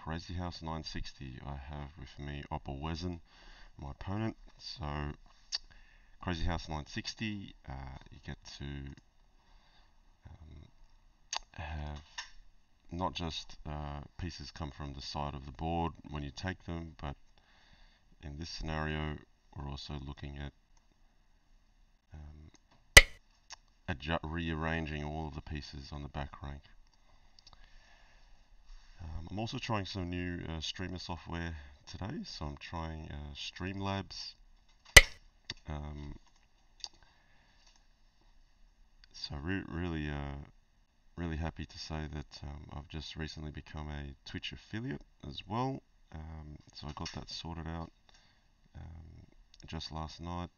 Crazyhouse 960. I have with me opperwezen, my opponent. So Crazyhouse 960, you get to have not just pieces come from the side of the board when you take them, but in this scenario we're also looking at rearranging all of the pieces on the back rank. I'm also trying some new streamer software today, so I'm trying Streamlabs. So really happy to say that I've just recently become a Twitch affiliate as well. So I got that sorted out just last night.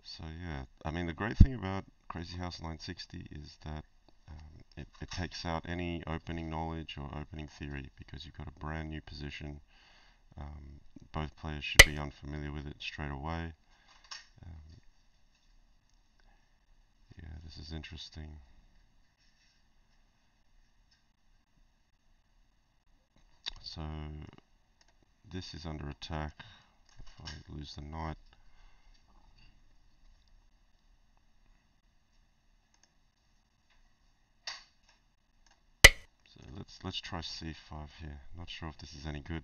So yeah, I mean the great thing about Crazyhouse 960 is that it takes out any opening knowledge or opening theory because you've got a brand new position. Both players should be unfamiliar with it straight away. Yeah, this is interesting. So this is under attack if I lose the knight. So let's try c5 here. Not sure if this is any good.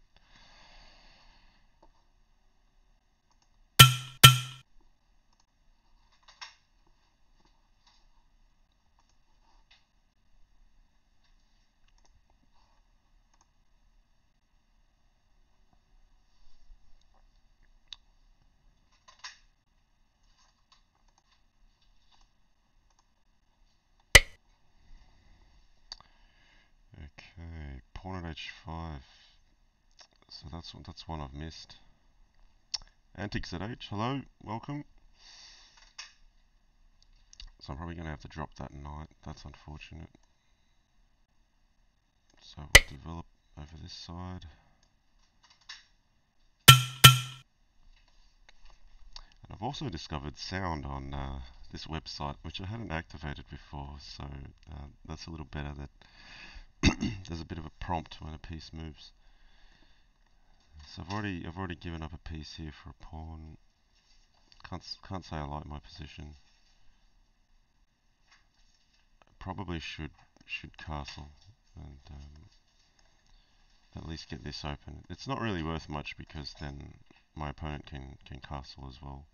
Okay, pawn at h5. So that's one I've missed. Antics at h. Hello, welcome. So I'm probably going to have to drop that knight. That's unfortunate. So we'll develop over this side. And I've also discovered sound on this website, which I hadn't activated before. So that's a little better. That there's a bit of a prompt when a piece moves. So I've already given up a piece here for a pawn. Can't say I like my position. Probably should castle and at least get this open. It's not really worth much because then my opponent can castle as well.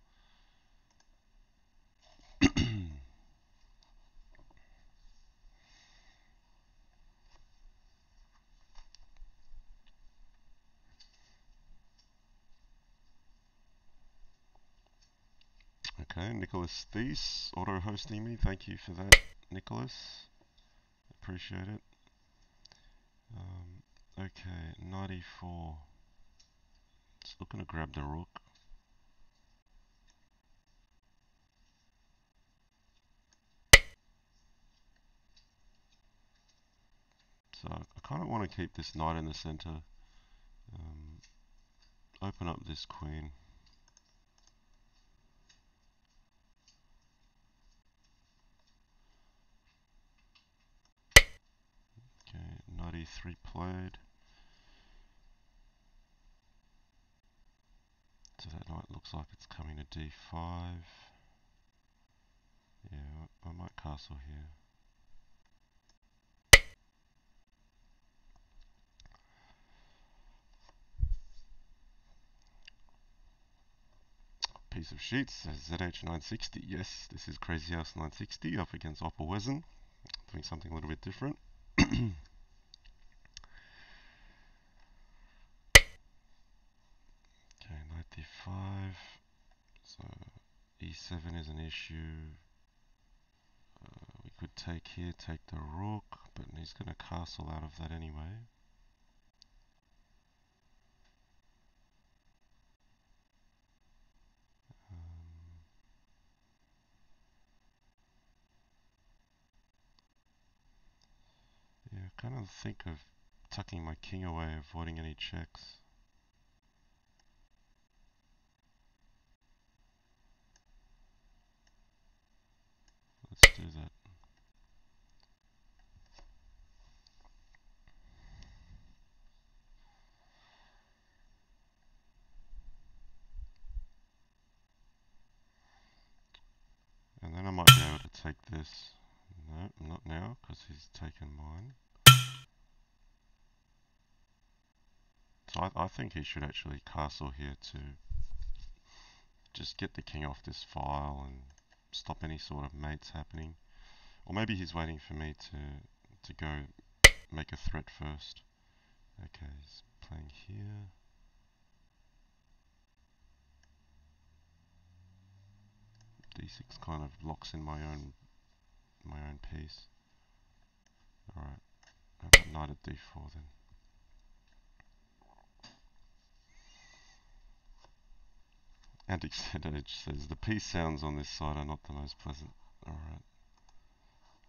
Okay, Nicholas Thies auto-hosting me. Thank you for that, Nicholas. Appreciate it. Okay, 94. Just looking to grab the rook. So I kind of want to keep this knight in the center. Open up this queen. Okay, knight e3 played. So that knight looks like it's coming to d5. Yeah, I might castle here. Piece of sheets says ZH960. Yes, this is Crazyhouse 960 up against opperwezen. Doing something a little bit different. Okay, knight d5. So e7 is an issue. We could take here, take the rook, but he's going to castle out of that anyway. Yeah, I kind of think of tucking my king away, avoiding any checks. Let's do that. take this. No, not now, because he's taken mine. So I think he should actually castle here to just get the king off this file and stop any sort of mates happening. Or maybe he's waiting for me to go make a threat first. Okay, he's playing here. D6 kind of locks in my own piece. Alright, how about knight at d4 then? Antic Edge says the piece sounds on this side are not the most pleasant. Alright,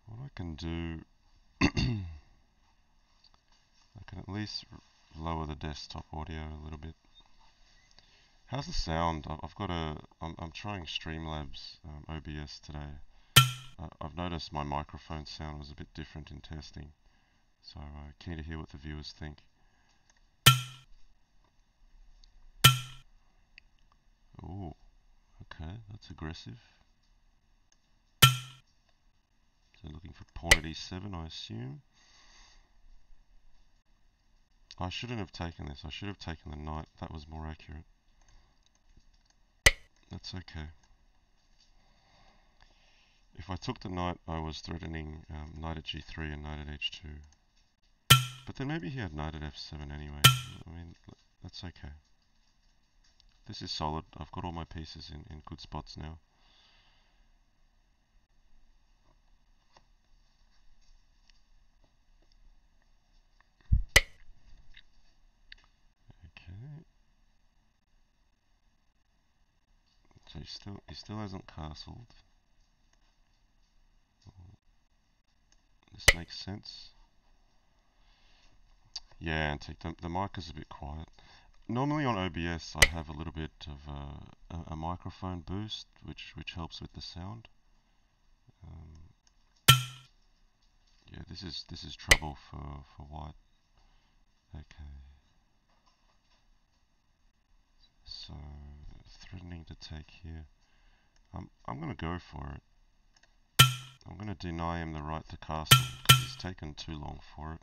what I can do, I can at least lower the desktop audio a little bit. How's the sound? I'm trying Streamlabs OBS today. I've noticed my microphone sound was a bit different in testing, so keen to hear what the viewers think. Ooh, okay, that's aggressive. So looking for pawn at e7, I assume. I shouldn't have taken this. I should have taken the knight. That was more accurate. That's okay. If I took the knight, I was threatening knight at g3 and knight at h2. But then maybe he had knight at f7 anyway. I mean, that's okay. This is solid. I've got all my pieces in good spots now. Okay. So he still hasn't castled. This makes sense. Yeah, Antique, the mic is a bit quiet. Normally on OBS I have a little bit of a microphone boost, which helps with the sound. Yeah, this is trouble for white. Okay. So threatening to take here. I'm gonna go for it. I'm gonna deny him the right to castle because he's taken too long for it.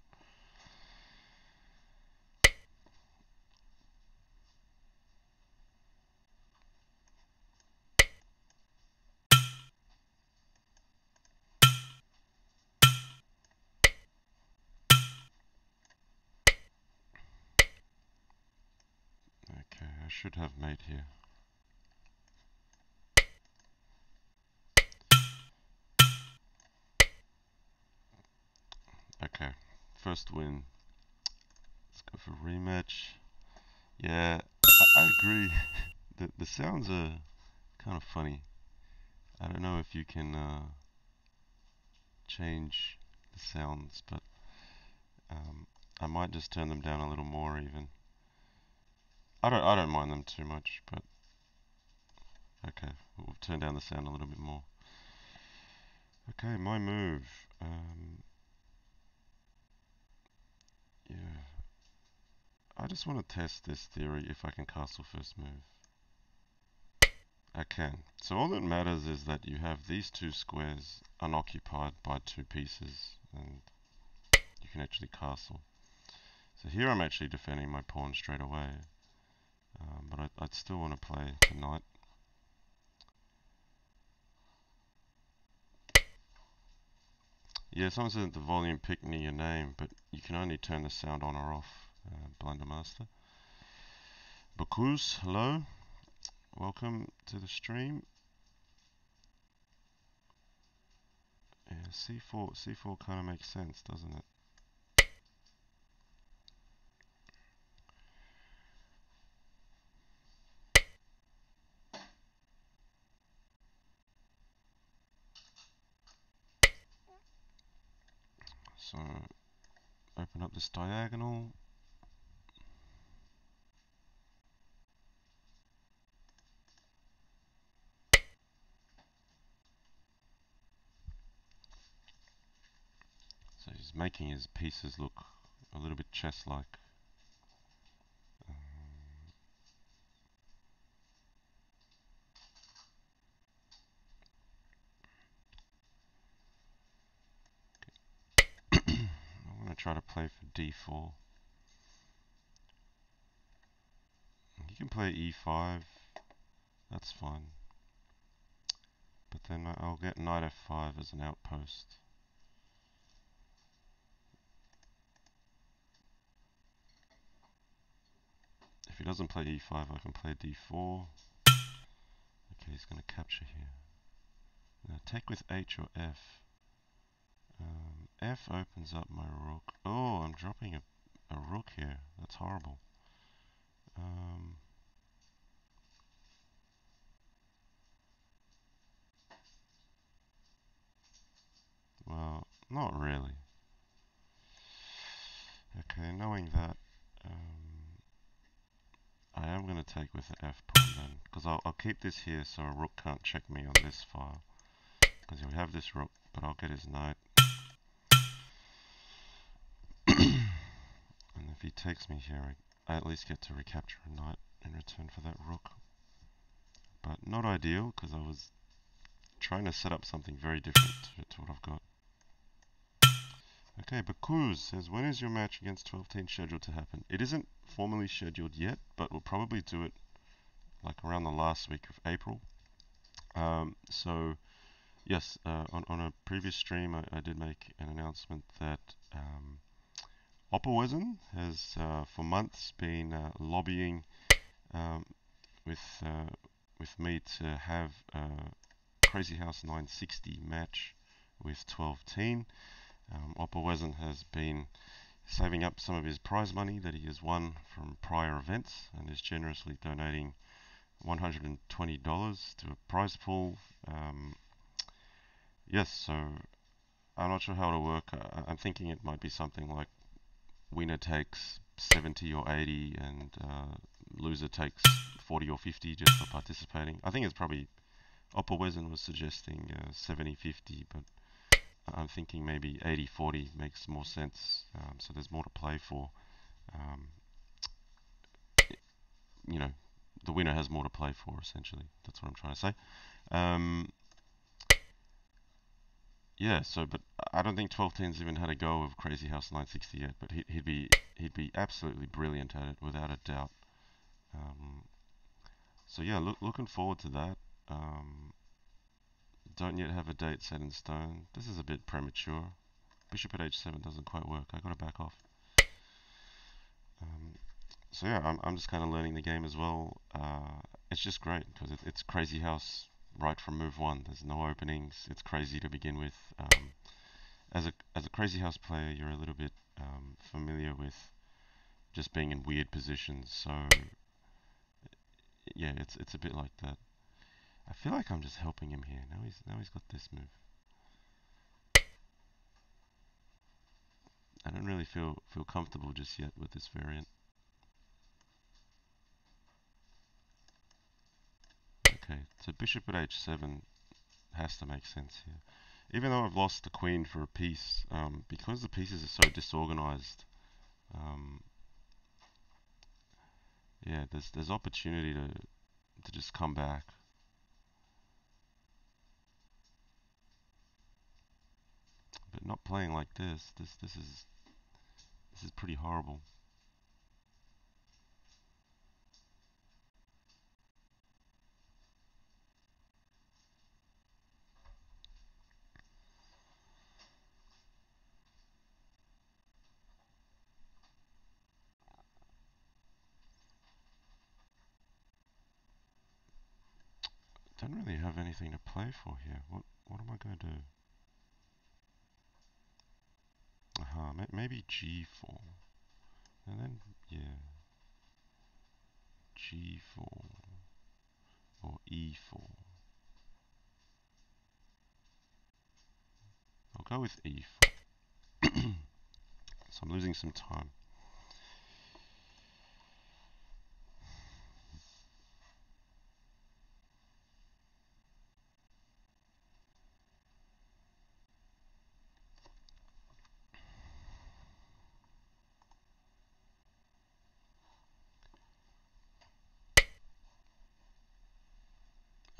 Okay, I should have mate here. Okay, first win. Let's go for rematch. Yeah, I agree. The sounds are kind of funny. I don't know if you can change the sounds, but I might just turn them down a little more even. I don't mind them too much, but okay, we'll turn down the sound a little bit more. Okay, my move. Yeah, I just want to test this theory if I can castle first move. I can. So all that matters is that you have these two squares unoccupied by two pieces, and you can actually castle. So here I'm actually defending my pawn straight away, but I'd still want to play the knight. Yeah, someone said that the volume picked near your name, but you can only turn the sound on or off, Blinder Master. Bacchus, hello. Welcome to the stream. Yeah, C4 kind of makes sense, doesn't it? So, open up this diagonal. So he's making his pieces look a little bit chess-like. try to play for d4. He can play e5. That's fine. But then I'll get knight f5 as an outpost. If he doesn't play e5, I can play d4. Okay, he's going to capture here. Now take with h or f. F opens up my rook. Oh, I'm dropping a rook here. That's horrible. Well, not really. Okay, knowing that, I am going to take with the f pawn then, because I'll keep this here so a rook can't check me on this file. Because he'll have this rook, but I'll get his knight. And if he takes me here, I at least get to recapture a knight in return for that rook. But not ideal, because I was trying to set up something very different to what I've got. Okay, Bakuz says, when is your match against 12 Teen scheduled to happen? It isn't formally scheduled yet, but we'll probably do it like around the last week of April. So, yes, on a previous stream, I did make an announcement that opperwezen has for months been lobbying um, with me to have a Crazyhouse 960 match with 12 Teen. opperwezen has been saving up some of his prize money that he has won from prior events and is generously donating $120 to a prize pool. Yes, so I'm not sure how it'll work. I'm thinking it might be something like winner takes 70 or 80 and loser takes 40 or 50 just for participating. I think it's probably opperwezen was suggesting 70-50, but I'm thinking maybe 80-40 makes more sense. So there's more to play for. Um, you know, the winner has more to play for, essentially. That's what I'm trying to say. Yeah, so but I don't think 12 Teen's even had a go of Crazyhouse 960 yet, but he'd be absolutely brilliant at it without a doubt. So yeah, looking forward to that. Don't yet have a date set in stone. This is a bit premature. Bishop at h7 doesn't quite work. I gotta back off. So yeah, I'm just kind of learning the game as well. It's just great because it's Crazyhouse right from move one. There's no openings. It's crazy to begin with. As a Crazyhouse player, you're a little bit familiar with just being in weird positions. So yeah, it's a bit like that. I feel like I'm just helping him here. Now he's got this move. I don't really feel comfortable just yet with this variant. Okay, so bishop at h7 has to make sense here. Even though I've lost the queen for a piece, because the pieces are so disorganized, yeah, there's opportunity to just come back. But not playing like this. This is pretty horrible. Don't really have anything to play for here. What am I going to do? Maybe g4. And then, yeah, g4 or e4. I'll go with e4. So I'm losing some time.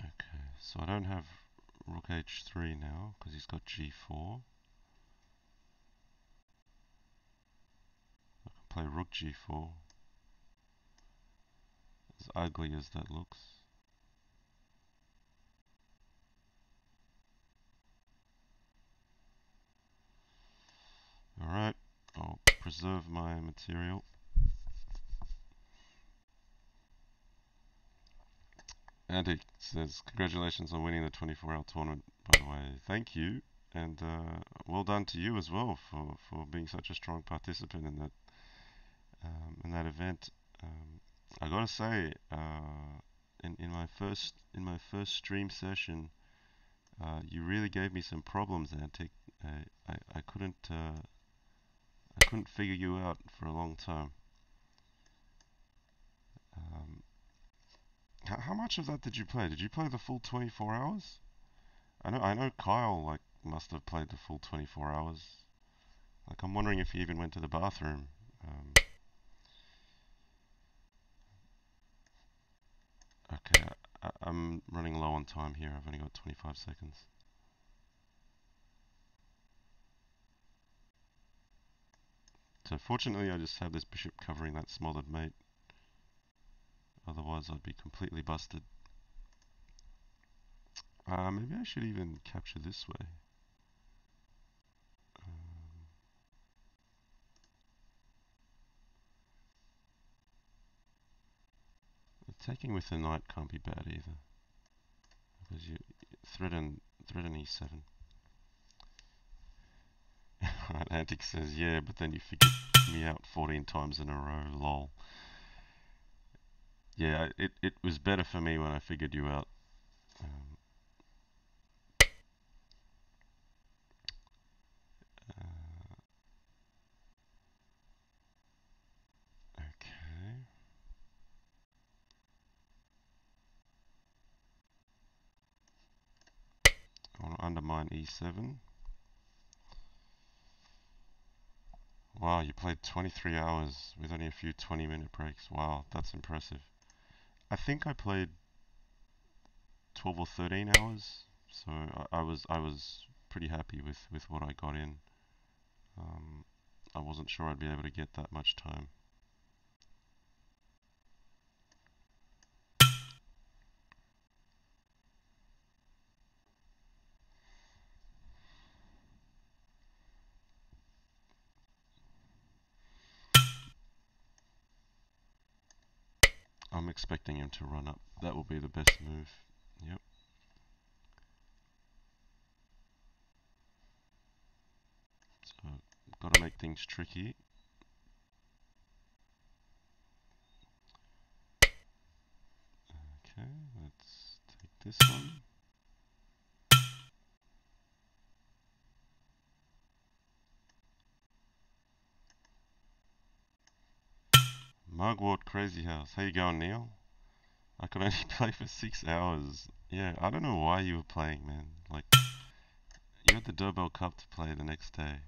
Okay, so I don't have rook h3 now because he's got g4. play rook g4. As ugly as that looks. Alright, I'll preserve my material. Andy says, congratulations on winning the 24-hour tournament, by the way. Thank you, and well done to you as well for being such a strong participant in that event. I gotta say, in my first stream session, you really gave me some problems, Antic. I couldn't figure you out for a long time. How much of that did you play? Did you play the full 24 hours? I know Kyle like must have played the full 24 hours. Like I'm wondering if he even went to the bathroom. Okay, I'm running low on time here. I've only got 25 seconds. So fortunately I just have this bishop covering that smothered mate. Otherwise I'd be completely busted. Maybe I should even capture this way. Taking with the knight can't be bad either. Because you threaten e7. Right, Antic says, yeah, but then you figured me out 14 times in a row, lol. Yeah, it was better for me when I figured you out. Okay. I want to undermine e7. Wow, you played 23 hours with only a few 20-minute breaks. Wow, that's impressive. I think I played 12 or 13 hours, so I was pretty happy with what I got in. I wasn't sure I'd be able to get that much time. I'm expecting him to run up. That will be the best move. Yep. So, got to make things tricky. Okay, let's take this one. Mugwort Crazyhouse. How you going, Neil? I could only play for 6 hours. Yeah, I don't know why you were playing, man. Like, you had the Dobel Cup to play the next day.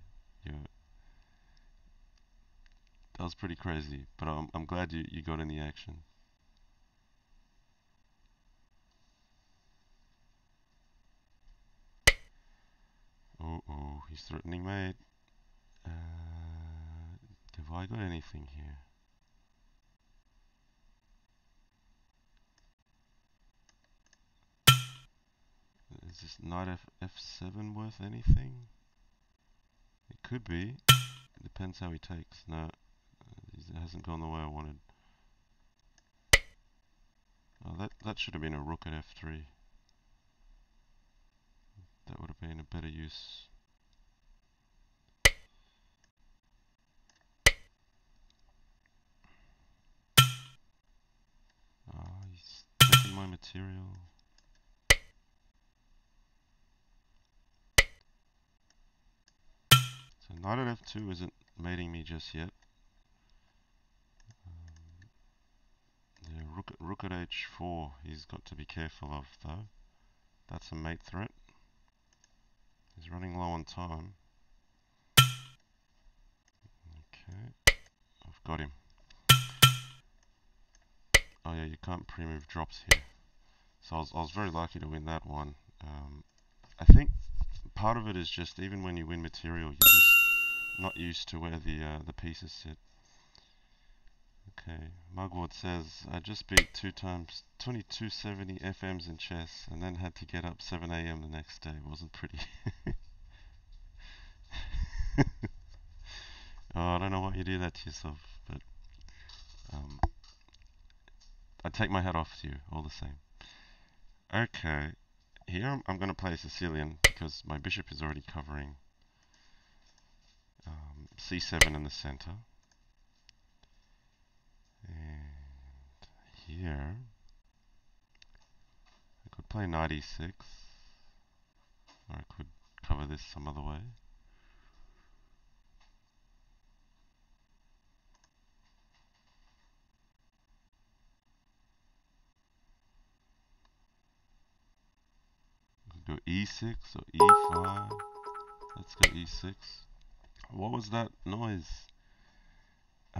That was pretty crazy, but I'm glad you got in the action. Oh, he's threatening mate. Have I got anything here? Is this knight f7 worth anything? It could be. It depends how he takes. No, it hasn't gone the way I wanted. Oh, that should have been a rook at f3. That would have been a better use. He's taking my material. So knight at f2 isn't mating me just yet. Yeah, rook at h4 he's got to be careful of though. That's a mate threat. He's running low on time. Okay, I've got him. Oh yeah, you can't pre-move drops here. So I was very lucky to win that one. I think part of it is just even when you win material, you're just not used to where the pieces sit. Okay. Mugwort says, I just beat 2270 FMs in chess and then had to get up 7 a.m. the next day. Wasn't pretty. Oh, I don't know why you do that to yourself, but um, I take my hat off to you all the same. Okay. Here I'm going to play Sicilian because my bishop is already covering c7 in the center. And here I could play knight e6, or I could cover this some other way. I could go e6 or e5. Let's go e6. What was that noise?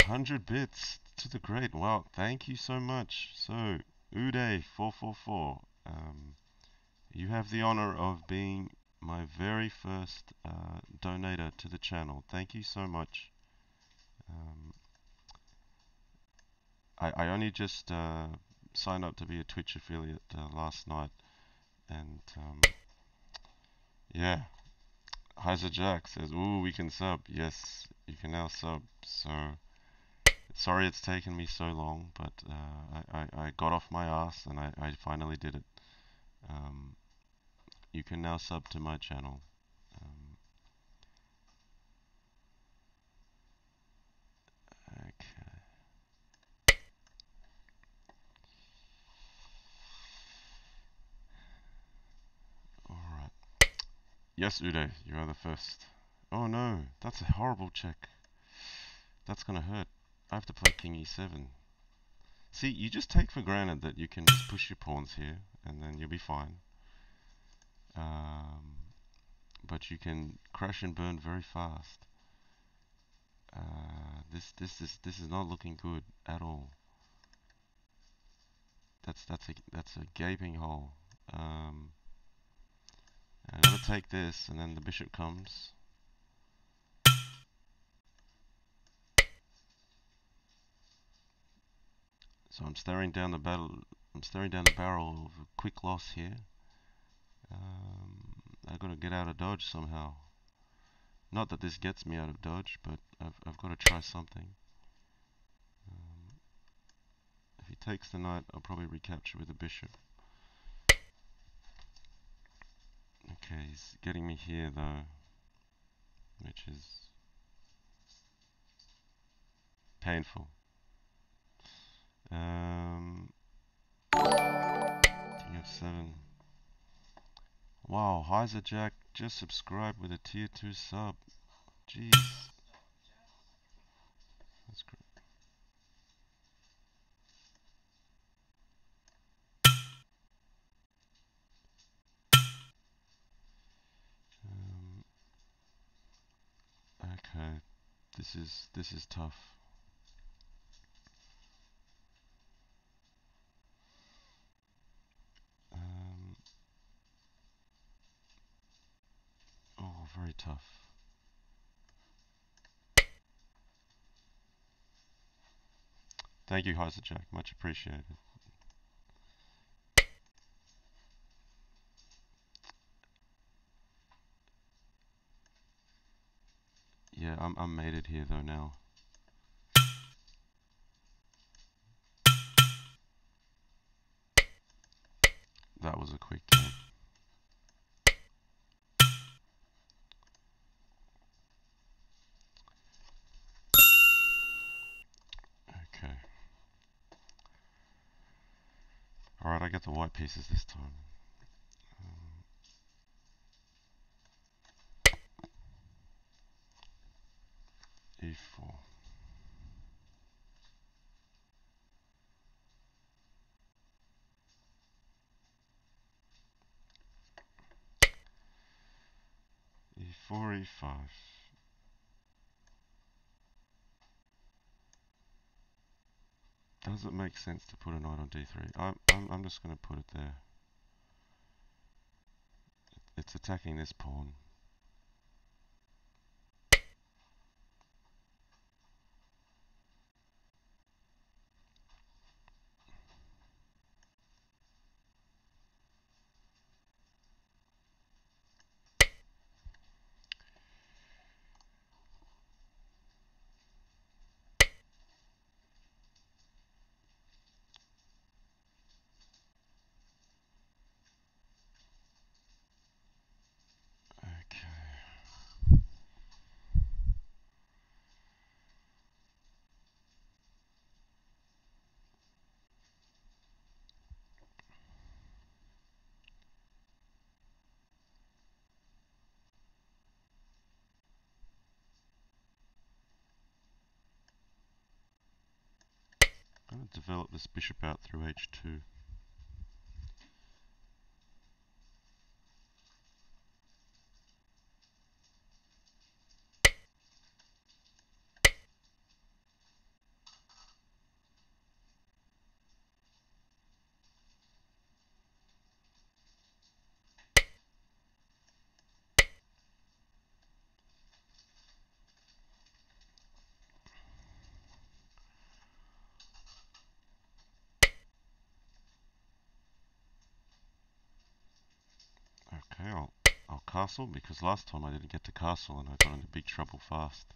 100 bits to the great. Wow, thank you so much. So, Uday444, you have the honor of being my very first donator to the channel. Thank you so much. Um, I only just signed up to be a Twitch affiliate last night, and yeah, Heiser Jack says, "Ooh, we can sub." Yes, you can now sub. So sorry it's taken me so long, but I got off my ass and I finally did it. Um, you can now sub to my channel. Um, okay. Alright. Yes, Uday, you are the first. Oh no, that's a horrible check. That's gonna hurt. I have to play King E7. See, you just take for granted that you can just push your pawns here, and then you'll be fine. But you can crash and burn very fast. This is not looking good at all. That's a gaping hole. I gotta take this, and then the bishop comes. So I'm staring down the battle. I'm staring down the barrel of a quick loss here. I gotta get out of dodge somehow. Not that this gets me out of dodge, but I've got to try something. If he takes the knight, I'll probably recapture with the bishop. Okay, he's getting me here though, which is painful. King of 7. Wow, Heiser Jack just subscribed with a tier 2 sub. Jeez. That's great. Okay, this is tough. Oh, very tough. Thank you, Heiser Jack. Much appreciated. Yeah, I'm mated here though now. That was a quick game. Okay. Alright, I get the white pieces this time. E4. E4, E5. Does it make sense to put a knight on D3? I'm just going to put it there. It's attacking this pawn. develop this bishop out through h2. Okay, I'll castle, because last time I didn't get to castle and I got into big trouble fast.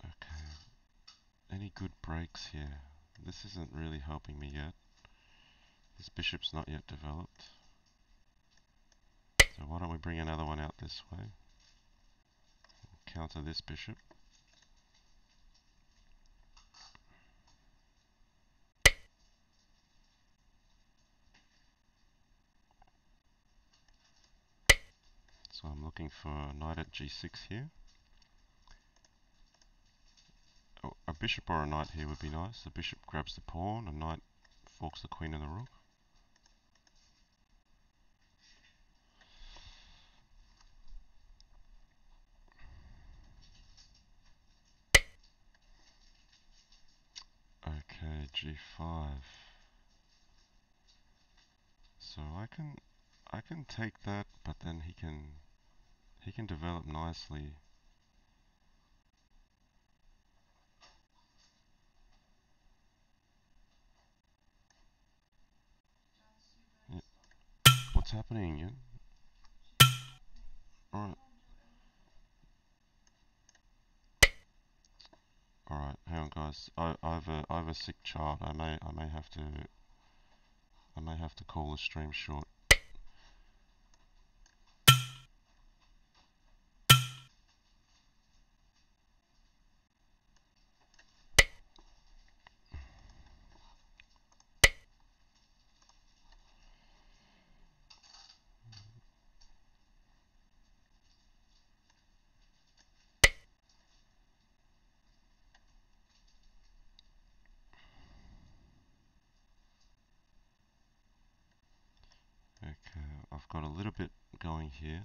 Okay, any good breaks here? This isn't really helping me yet. This bishop's not yet developed. So why don't we bring another one out this way? Counter this bishop. So I'm looking for a knight at g6 here. Oh, a bishop or a knight here would be nice. The bishop grabs the pawn, a knight forks the queen and the rook. Okay, g5. So I can take that, but then he can develop nicely. Yeah. What's happening? Yeah? Alright. Alright, hang on guys. I have a sick child. I may have to call the stream short. Okay, I've got a little bit going here.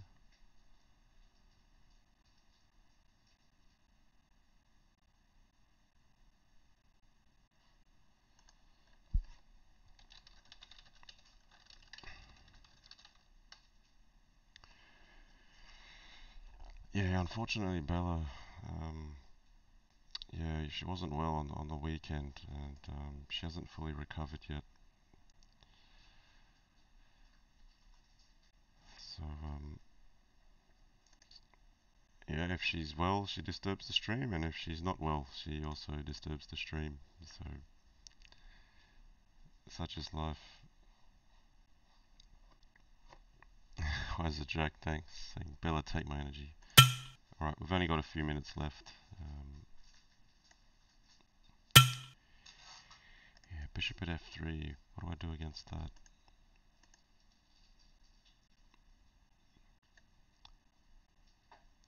Yeah, unfortunately Bella, yeah, she wasn't well on the weekend, and she hasn't fully recovered yet. So yeah, if she's well, she disturbs the stream, and if she's not well, she also disturbs the stream. So such is life. Where's the Jack? Thanks. Saying, Bella, take my energy. Alright, we've only got a few minutes left. Yeah, bishop at f3. What do I do against that?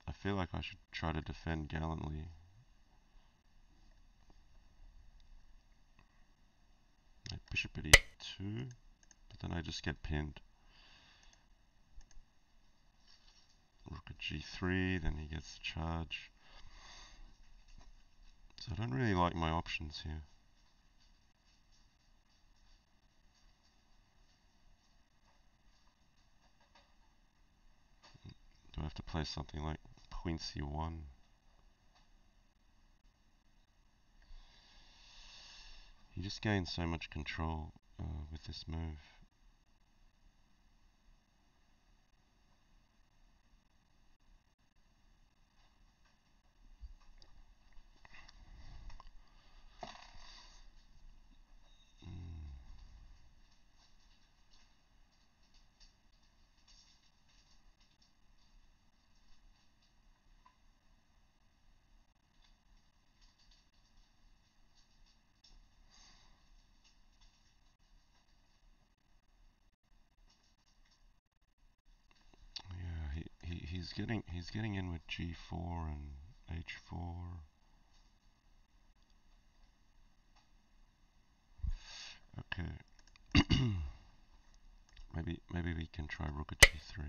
I feel like I should try to defend gallantly. Like bishop at e2, but then I just get pinned. Rook at g3, then he gets the charge. So I don't really like my options here. Do I have to play something like queen c1? He just gains so much control with this move. Yeah, he's getting in with g4 and h4. Okay. maybe we can try rook at g3.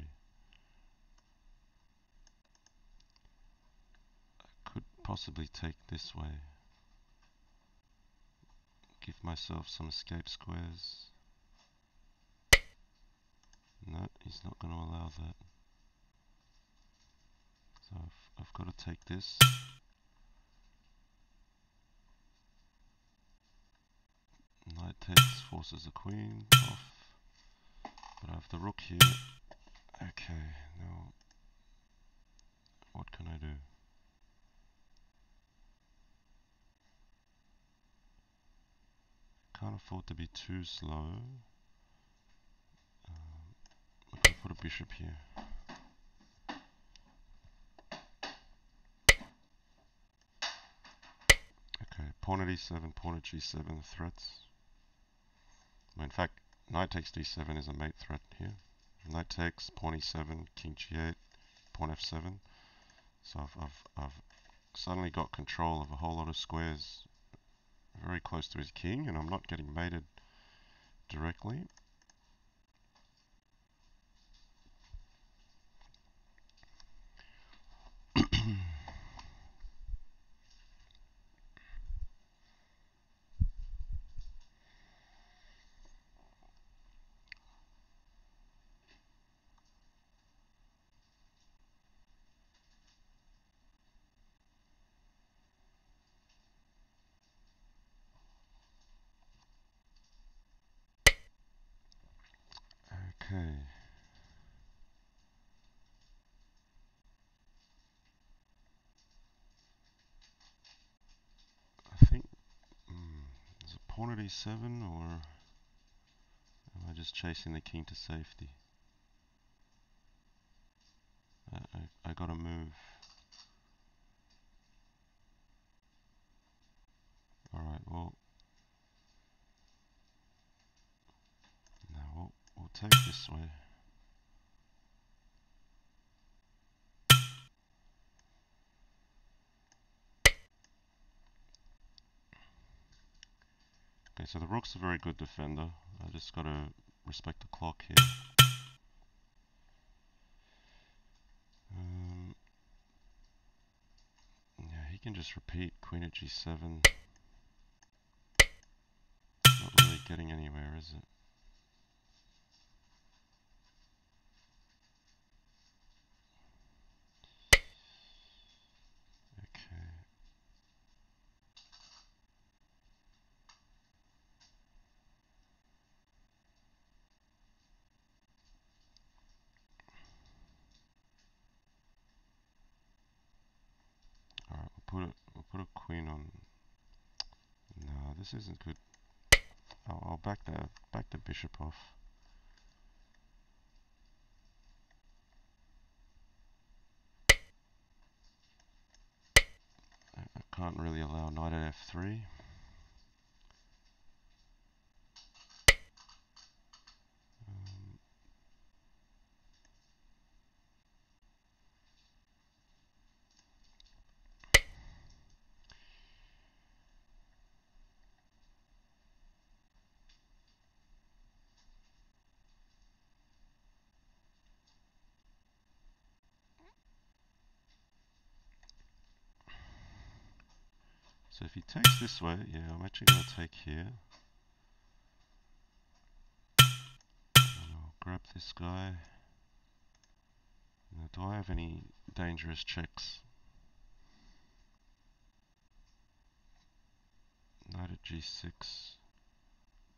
I could possibly take this way. Give myself some escape squares. No, he's not going to allow that. So I've got to take this. Knight takes, forces the queen off. But I have the rook here. Okay, now what can I do? Can't afford to be too slow. I'm going to put a bishop here. Okay, pawn at e7, pawn at g7 threats. Well, in fact, knight takes d7 is a mate threat here. Knight takes, pawn e7, king g8, pawn f7. So I've suddenly got control of a whole lot of squares very close to his king, and I'm not getting mated directly. Okay. I think is it pawn at e7, or am I just chasing the king to safety? I gotta move. Alright, well, now we'll take this way. Okay, so the rook's a very good defender. I just gotta respect the clock here. Yeah, he can just repeat queen at g7. Not really getting anywhere, is it? Okay. Alright, we'll put a queen on. No, this isn't good. I'll back the bishop off. I can't really allow knight at f3. So if he takes this way, yeah, I'm actually going to take here. And I'll grab this guy. Now, do I have any dangerous checks? Knight at g6.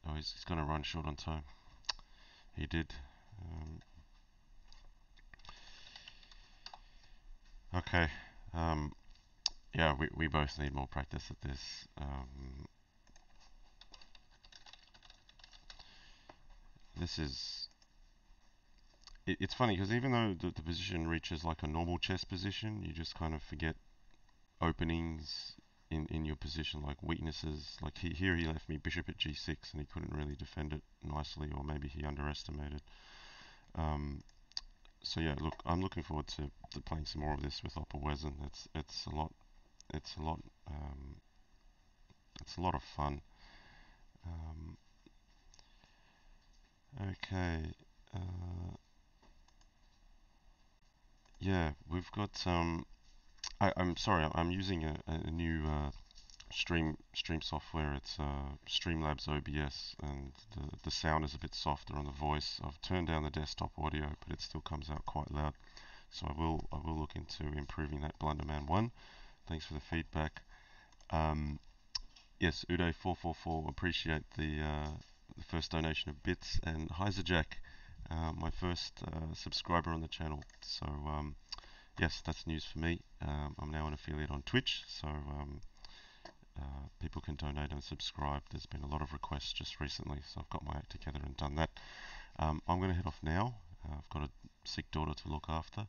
Oh, he's going to run short on time. He did. Okay. Yeah, we both need more practice at this. This is... It's funny, because even though the position reaches like a normal chess position, you just kind of forget openings in your position, like weaknesses. Like here he left me bishop at g6, and he couldn't really defend it nicely, or maybe he underestimated. So yeah, look, I'm looking forward to playing some more of this with opperwezen. It's a lot it's a lot it's a lot of fun. Um, Okay. Uh, yeah, we've got I'm sorry, I'm using a new stream software. It's Streamlabs OBS, and the sound is a bit softer on the voice. I've turned down the desktop audio, but it still comes out quite loud. So I will look into improving that Blunderman one. Thanks for the feedback. Um, yes, Uday444, appreciate the first donation of bits, and Heiser Jack, my first subscriber on the channel. So yes, that's news for me. I'm now an affiliate on Twitch, so people can donate and subscribe. There's been a lot of requests just recently, so I've got my act together and done that. I'm going to head off now. I've got a sick daughter to look after.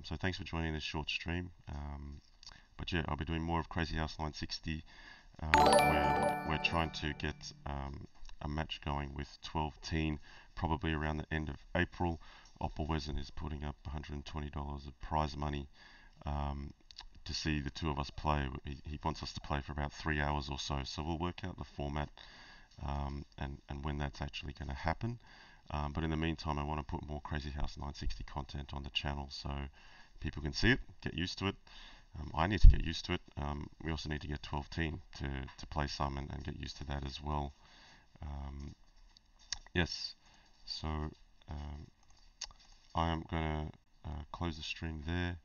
So thanks for joining this short stream. But yeah, I'll be doing more of Crazyhouse 960. We're trying to get a match going with 12 teen, probably around the end of April. Opperwezen is putting up $120 of prize money um, to see the two of us play. He wants us to play for about 3 hours or so. So we'll work out the format and when that's actually going to happen. But in the meantime, I want to put more Crazyhouse 960 content on the channel so people can see it, get used to it. I need to get used to it. We also need to get 12 teen to play some and get used to that as well. Um, yes, so um, I am going to close the stream there.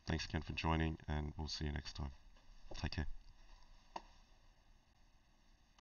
Thanks again for joining, and we'll see you next time. Take care.